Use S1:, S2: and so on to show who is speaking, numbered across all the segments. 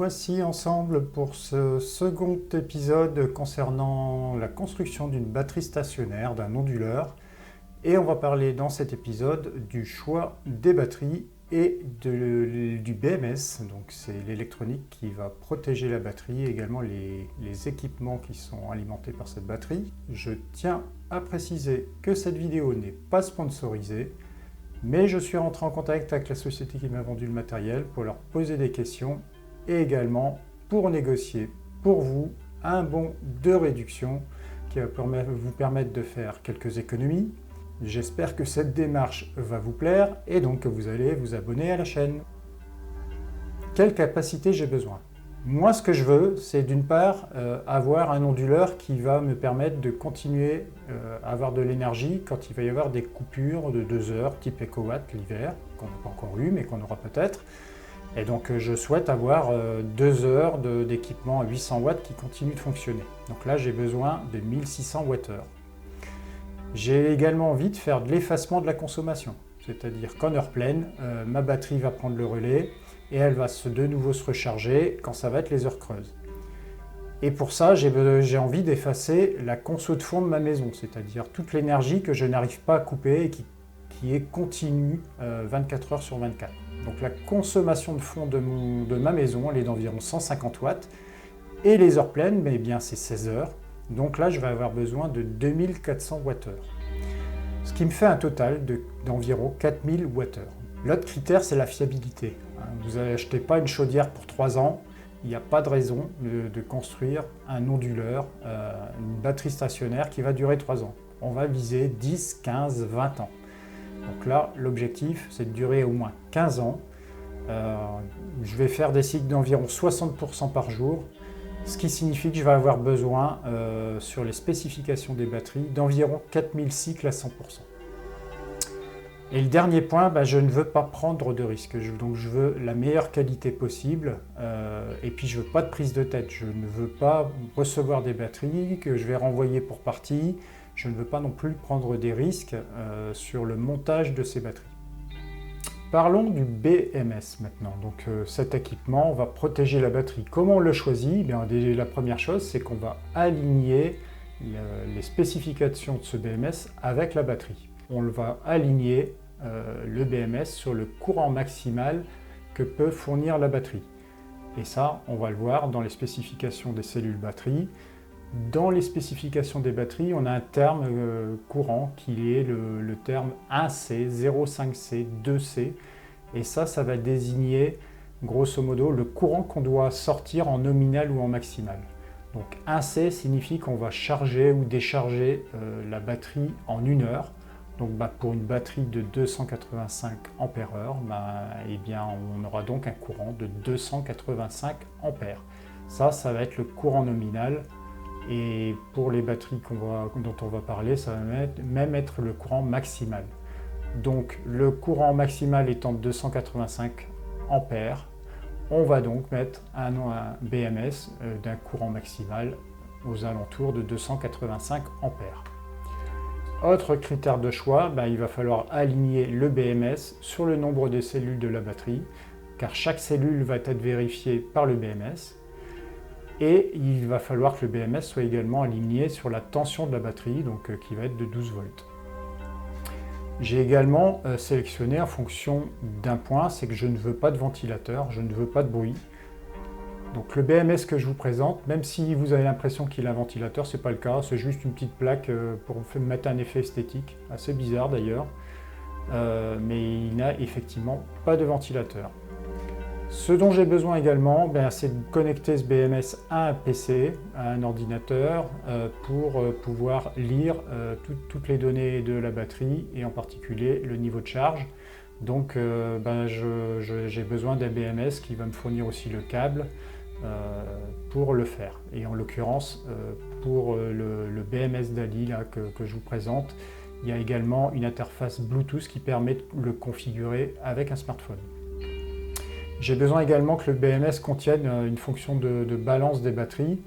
S1: voici ensemble pour ce second épisode concernant la construction d'une batterie stationnaire, d'un onduleur. Et on va parler dans cet épisode du choix des batteries et du BMS, donc c'est l'électronique qui va protéger la batterie, et également les équipements qui sont alimentés par cette batterie. Je tiens à préciser que cette vidéo n'est pas sponsorisée, mais je suis rentré en contact avec la société qui m'a vendu le matériel pour leur poser des questions et également pour négocier pour vous un bon de réduction qui va vous permettre de faire quelques économies. J'espère que cette démarche va vous plaire et donc que vous allez vous abonner à la chaîne. Quelle capacité j'ai besoin? Moi, ce que je veux, c'est d'une part avoir un onduleur qui va me permettre de continuer à avoir de l'énergie quand il va y avoir des coupures de 2 heures, type EcoWatt l'hiver, qu'on n'a pas encore eu, mais qu'on aura peut-être. Et donc, je souhaite avoir 2 heures d'équipement à 800 watts qui continue de fonctionner. Donc là, j'ai besoin de 1600 Wh. J'ai également envie de faire de l'effacement de la consommation. C'est-à-dire qu'en heure pleine, ma batterie va prendre le relais et elle va de nouveau se recharger quand ça va être les heures creuses. Et pour ça, j'ai envie d'effacer la conso de fond de ma maison, c'est-à-dire toute l'énergie que je n'arrive pas à couper et qui est continue 24 heures sur 24. Donc la consommation de fond de ma maison, elle est d'environ 150 watts. Et les heures pleines, mais bien c'est 16 heures. Donc là, je vais avoir besoin de 2400 Wh. Ce qui me fait un total d'environ 4000 Wh. L'autre critère, c'est la fiabilité. Vous n'achetez pas une chaudière pour 3 ans. Il n'y a pas de raison de construire un onduleur, une batterie stationnaire qui va durer 3 ans. On va viser 10, 15, 20 ans. Donc là, l'objectif, c'est de durer au moins 15 ans. Je vais faire des cycles d'environ 60% par jour, ce qui signifie que je vais avoir besoin, sur les spécifications des batteries, d'environ 4000 cycles à 100%. Et le dernier point, je ne veux pas prendre de risques. Donc je veux la meilleure qualité possible, et puis je ne veux pas de prise de tête. Je ne veux pas recevoir des batteries que je vais renvoyer pour partie. Je ne veux pas non plus prendre des risques sur le montage de ces batteries. Parlons du BMS maintenant. Donc cet équipement va protéger la batterie. Comment on le choisit? La première chose, c'est qu'on va aligner les spécifications de ce BMS avec la batterie. On va aligner le BMS sur le courant maximal que peut fournir la batterie. Et ça, on va le voir dans les spécifications des cellules batteries. Dans les spécifications des batteries, on a un terme courant qui est le terme 1C, 0,5C, 2C. Et ça va désigner grosso modo le courant qu'on doit sortir en nominal ou en maximal. Donc 1C signifie qu'on va charger ou décharger la batterie en 1 heure. Donc pour une batterie de 285 ampères, on aura donc un courant de 285 ampères. Ça va être le courant nominal. Et pour les batteries dont on va parler, ça va même être le courant maximal. Donc le courant maximal étant de 285 ampères, on va donc mettre un BMS d'un courant maximal aux alentours de 285 ampères. Autre critère de choix, il va falloir aligner le BMS sur le nombre de cellules de la batterie, car chaque cellule va être vérifiée par le BMS. Et il va falloir que le BMS soit également aligné sur la tension de la batterie, donc qui va être de 12 volts. J'ai également sélectionné en fonction d'un point, c'est que je ne veux pas de ventilateur, je ne veux pas de bruit. Donc le BMS que je vous présente, même si vous avez l'impression qu'il a un ventilateur, ce n'est pas le cas, c'est juste une petite plaque pour mettre un effet esthétique, assez bizarre d'ailleurs, mais il n'a effectivement pas de ventilateur. Ce dont j'ai besoin également, c'est de connecter ce BMS à un PC, à un ordinateur, pour pouvoir lire toutes les données de la batterie et en particulier le niveau de charge. Donc j'ai besoin d'un BMS qui va me fournir aussi le câble pour le faire. Et en l'occurrence, pour le BMS DALI que je vous présente, il y a également une interface Bluetooth qui permet de le configurer avec un smartphone. J'ai besoin également que le BMS contienne une fonction de balance des batteries.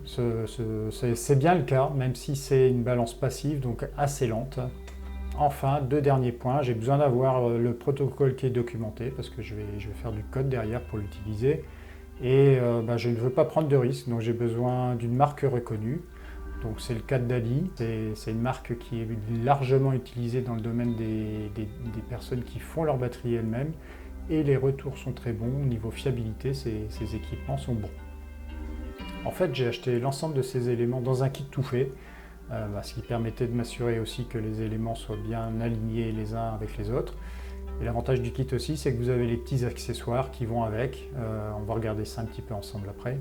S1: C'est bien le cas, même si c'est une balance passive, donc assez lente. Enfin, 2 derniers points, j'ai besoin d'avoir le protocole qui est documenté, parce que je vais faire du code derrière pour l'utiliser. et je ne veux pas prendre de risques, donc j'ai besoin d'une marque reconnue. Donc c'est le cas de Dali, c'est une marque qui est largement utilisée dans le domaine des personnes qui font leur batterie elles-mêmes, et les retours sont très bons. Au niveau fiabilité, ces équipements sont bons. En fait, j'ai acheté l'ensemble de ces éléments dans un kit tout fait, ce qui permettait de m'assurer aussi que les éléments soient bien alignés les uns avec les autres. Et l'avantage du kit aussi, c'est que vous avez les petits accessoires qui vont avec. On va regarder ça un petit peu ensemble après.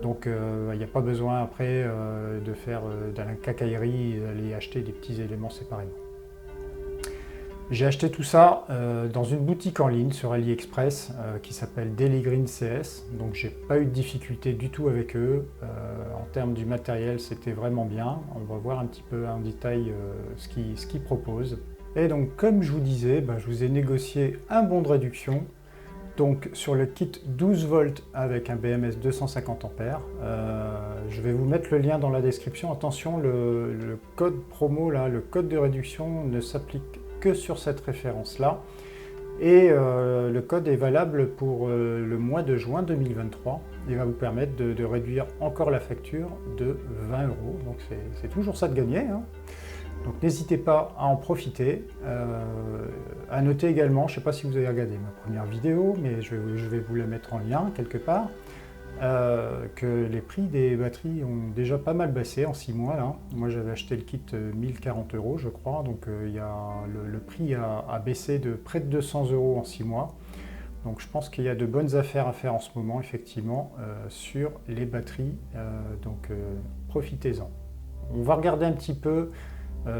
S1: Donc il n'y a pas besoin après de faire de la cacaillerie et d'aller acheter des petits éléments séparément. J'ai acheté tout ça dans une boutique en ligne sur AliExpress qui s'appelle Daily Green CS. Donc j'ai pas eu de difficulté du tout avec eux. En termes du matériel, c'était vraiment bien. On va voir un petit peu en détail ce qu'ils proposent. Et donc comme je vous disais, je vous ai négocié un bon de réduction. Donc sur le kit 12 volts avec un BMS 250 A, je vais vous mettre le lien dans la description. Attention, le code promo, là, le code de réduction ne s'applique que sur cette référence-là. Et le code est valable pour le mois de juin 2023 et va vous permettre de réduire encore la facture de 20 €. Donc c'est toujours ça de gagner, hein. Donc n'hésitez pas à en profiter. À noter également, je ne sais pas si vous avez regardé ma première vidéo, mais je vais vous la mettre en lien quelque part, que les prix des batteries ont déjà pas mal baissé en 6 mois. Là. Moi j'avais acheté le kit 1040 € je crois, donc le prix a baissé de près de 200 € en 6 mois. Donc je pense qu'il y a de bonnes affaires à faire en ce moment effectivement sur les batteries, donc profitez-en. On va regarder un petit peu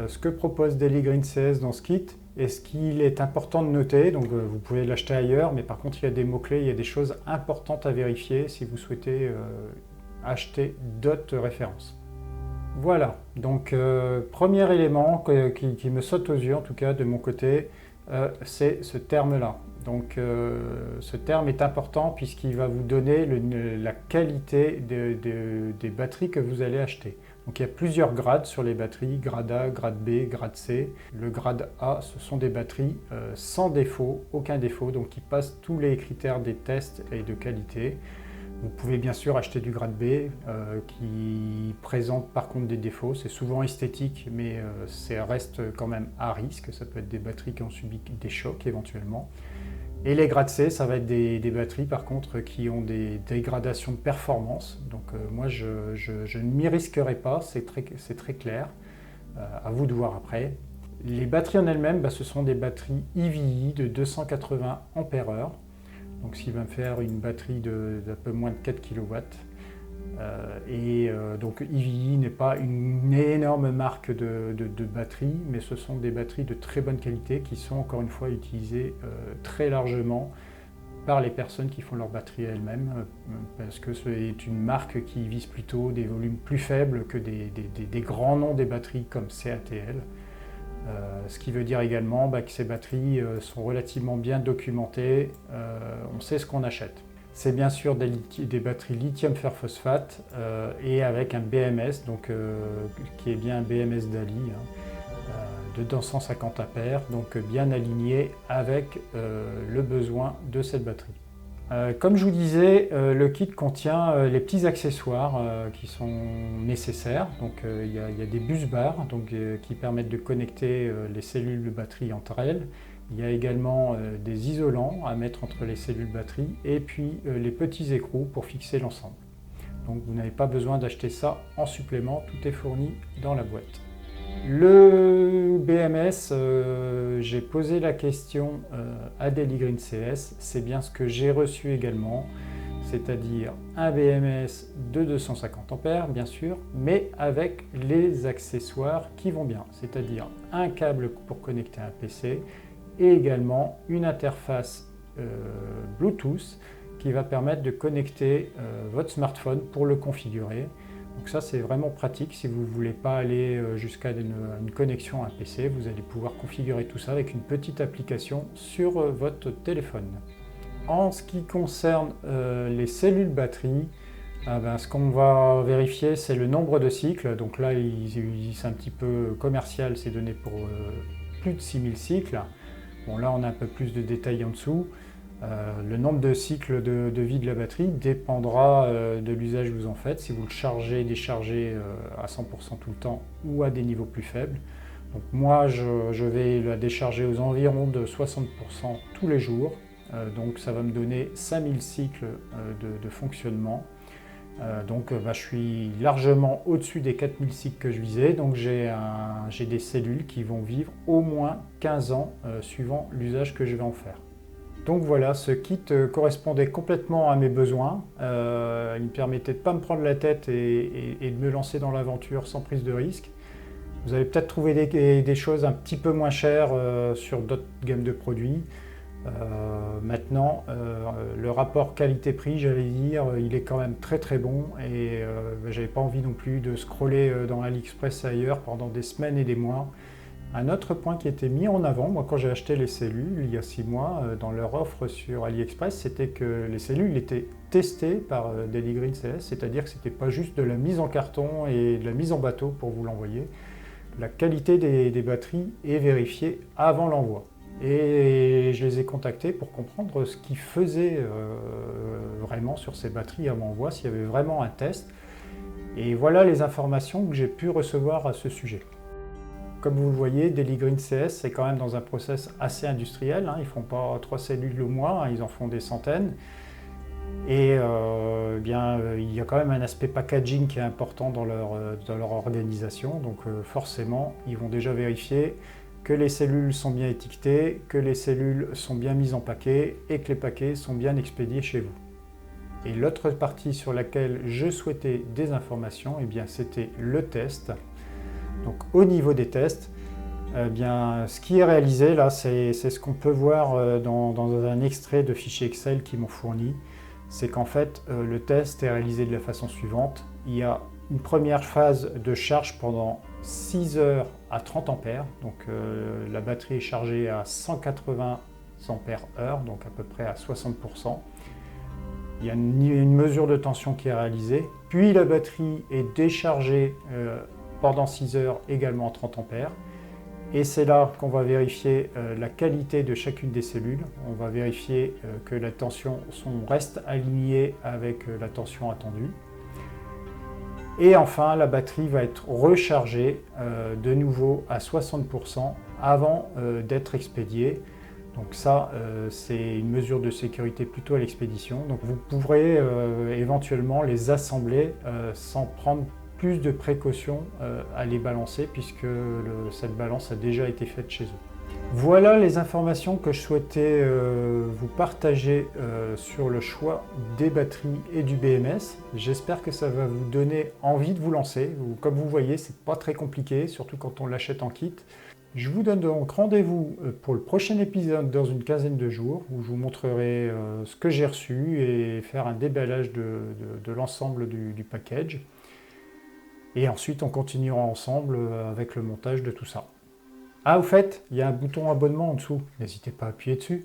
S1: ce que propose Daily Green CS dans ce kit et ce qu'il est important de noter. Donc vous pouvez l'acheter ailleurs, mais par contre il y a des mots-clés, il y a des choses importantes à vérifier si vous souhaitez acheter d'autres références. Voilà, donc premier élément qui me saute aux yeux en tout cas de mon côté, c'est ce terme-là. Donc ce terme est important puisqu'il va vous donner la qualité des batteries que vous allez acheter. Donc il y a plusieurs grades sur les batteries, grade A, grade B, grade C. Le grade A, ce sont des batteries sans défaut, aucun défaut, donc qui passent tous les critères des tests et de qualité. Vous pouvez bien sûr acheter du grade B qui présente par contre des défauts. C'est souvent esthétique, mais ça reste quand même à risque. Ça peut être des batteries qui ont subi des chocs éventuellement. Et les grades C, ça va être des batteries par contre qui ont des dégradations de performance. Donc moi je ne m'y risquerai pas, c'est très clair. À vous de voir après. Les batteries en elles-mêmes, ce sont des batteries EVI de 280 Ah. Donc ce qui va me faire une batterie d'un peu moins de 4 kW. Donc EVI n'est pas une énorme marque de batterie, mais ce sont des batteries de très bonne qualité qui sont encore une fois utilisées très largement par les personnes qui font leur batterie elles-mêmes, parce que c'est une marque qui vise plutôt des volumes plus faibles que des grands noms des batteries comme CATL. Ce qui veut dire également que ces batteries sont relativement bien documentées, on sait ce qu'on achète. C'est bien sûr des batteries lithium fer phosphate et avec un BMS, donc, qui est bien un BMS Dali, de 250 A, donc bien aligné avec le besoin de cette batterie. Comme je vous disais, le kit contient les petits accessoires qui sont nécessaires. Donc, il y a des bus bars qui permettent de connecter les cellules de batterie entre elles. Il y a également des isolants à mettre entre les cellules batterie et puis les petits écrous pour fixer l'ensemble. Donc vous n'avez pas besoin d'acheter ça en supplément, tout est fourni dans la boîte. Le BMS, j'ai posé la question à Daily Green CS, c'est bien ce que j'ai reçu également, c'est-à-dire un BMS de 250 A bien sûr, mais avec les accessoires qui vont bien, c'est-à-dire un câble pour connecter un PC, et également une interface Bluetooth qui va permettre de connecter votre smartphone pour le configurer. Donc ça c'est vraiment pratique si vous ne voulez pas aller jusqu'à une connexion à un PC, vous allez pouvoir configurer tout ça avec une petite application sur votre téléphone. En ce qui concerne les cellules batterie, ce qu'on va vérifier c'est le nombre de cycles. Donc là c'est un petit peu commercial, c'est donné pour plus de 6000 cycles. Bon là on a un peu plus de détails en dessous. Le nombre de cycles de vie de la batterie dépendra de l'usage que vous en faites, si vous le chargez et déchargez à 100% tout le temps ou à des niveaux plus faibles. Donc moi, je vais la décharger aux environs de 60% tous les jours. Donc ça va me donner 5000 cycles de fonctionnement. Je suis largement au-dessus des 4000 cycles que je visais. Donc j'ai des cellules qui vont vivre au moins 15 ans suivant l'usage que je vais en faire. Donc voilà, ce kit correspondait complètement à mes besoins. Il me permettait de ne pas me prendre la tête et de me lancer dans l'aventure sans prise de risque. Vous allez peut-être trouver des choses un petit peu moins chères sur d'autres gammes de produits. Maintenant, le rapport qualité-prix, j'allais dire, il est quand même très très bon et j'avais pas envie non plus de scroller dans AliExpress ailleurs pendant des semaines et des mois. Un autre point qui était mis en avant, moi quand j'ai acheté les cellules il y a 6 mois, dans leur offre sur AliExpress, c'était que les cellules étaient testées par Daily Green CS, c'est-à-dire que c'était pas juste de la mise en carton et de la mise en bateau pour vous l'envoyer. La qualité des batteries est vérifiée avant l'envoi. Et je les ai contactés pour comprendre ce qu'ils faisaient vraiment sur ces batteries avant l'envoi, s'il y avait vraiment un test. Et voilà les informations que j'ai pu recevoir à ce sujet. Comme vous le voyez, Daily Green CS, c'est quand même dans un process assez industriel. Ils ne font pas 3 cellules au mois, ils en font des centaines. Et il y a quand même un aspect packaging qui est important dans leur organisation. Donc forcément, ils vont déjà vérifier que les cellules sont bien étiquetées, que les cellules sont bien mises en paquet et que les paquets sont bien expédiés chez vous. Et l'autre partie sur laquelle je souhaitais des informations, c'était le test. Donc au niveau des tests, ce qui est réalisé là, c'est ce qu'on peut voir dans un extrait de fichier Excel qu'ils m'ont fourni. C'est qu'en fait, le test est réalisé de la façon suivante. Il y a une première phase de charge pendant 6 heures à 30 ampères. Donc la batterie est chargée à 180 ampères heure, donc à peu près à 60%. Il y a une mesure de tension qui est réalisée. Puis la batterie est déchargée pendant 6 heures également à 30 ampères. Et c'est là qu'on va vérifier la qualité de chacune des cellules. On va vérifier que la tension reste alignée avec la tension attendue. Et enfin, la batterie va être rechargée de nouveau à 60% avant d'être expédiée. Donc ça, c'est une mesure de sécurité plutôt à l'expédition. Donc vous pourrez éventuellement les assembler sans prendre plus de précautions à les balancer puisque cette balance a déjà été faite chez eux. Voilà les informations que je souhaitais vous partager sur le choix des batteries et du BMS. J'espère que ça va vous donner envie de vous lancer. Comme vous voyez, c'est pas très compliqué, surtout quand on l'achète en kit. Je vous donne donc rendez-vous pour le prochain épisode dans une quinzaine de jours où je vous montrerai ce que j'ai reçu et faire un déballage de l'ensemble du package. Et ensuite, on continuera ensemble avec le montage de tout ça. Ah, au fait, il y a un bouton abonnement en dessous. N'hésitez pas à appuyer dessus.